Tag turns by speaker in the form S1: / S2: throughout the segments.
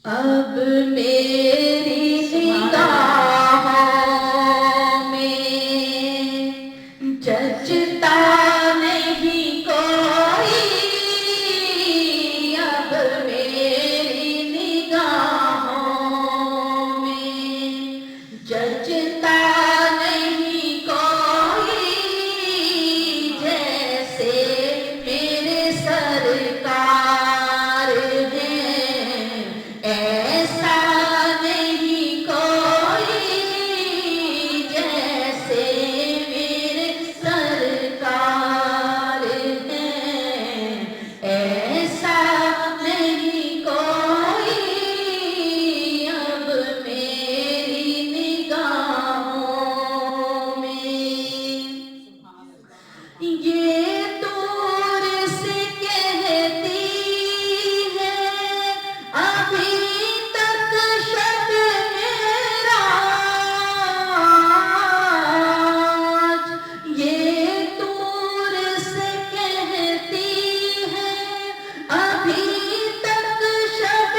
S1: اب میری نگاہوں میں جچتا نہیں کوئی، اب میری نگاہوں میں جچتا نہیں کوئی، جیسے میرے سرکار ہیں ایسا نہیں کوئی، جیسے میرے سرکار ہیں ایسا نہیں کوئی، اب میری نگاہوں میں یہ دور سے کہتی ہے ابھی تک شب معراج، یہ دور سے کہتی ہے ابھی تک شب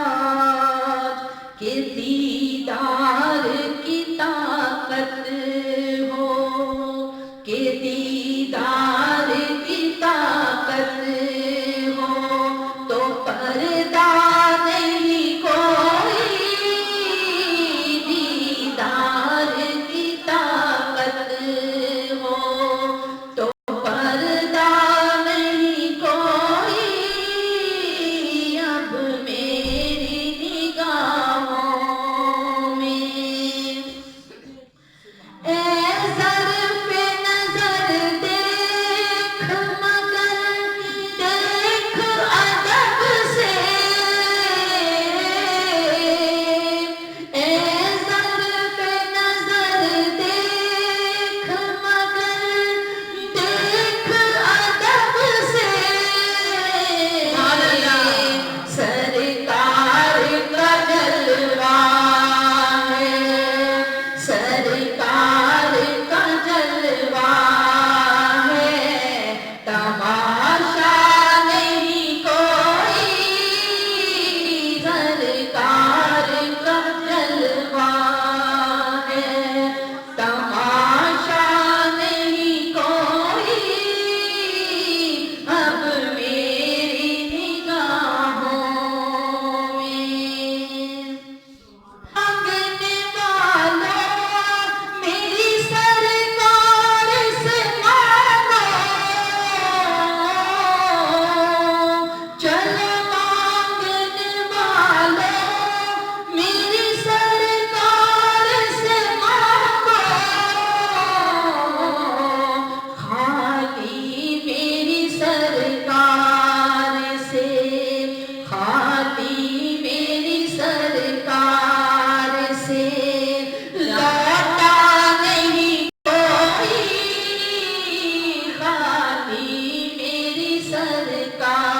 S1: معراج، کہ دیدار کی طاقت ہو، کہ دیدار کی طاقت ہو تو پردہ نہیں کوئی، دیدار کی طاقت ہو تو پردہ نہیں کوئی، اب میری نگاہوں میں اے ظرف نظر دیکھ مگر دیکھ ادب سے، اے ظرف نظر دیکھ مگر دیکھ ادب سے، سرکار کا جلوہ ہے، سرکار کا جلوہ ہے، تماشا نہیں کوئی، سرکار کا جلوہ ہے، تماشا نہیں کوئی، اب میری نگاہوں میں مانگنے والوں میری سرکار سے مانگو، چلو مانگنے والوں میری سرکار سے مانگو، خالی میری سرکار سے، خالی میری سرکار سے لوٹا نہیں کوئی، خالی میری سرکار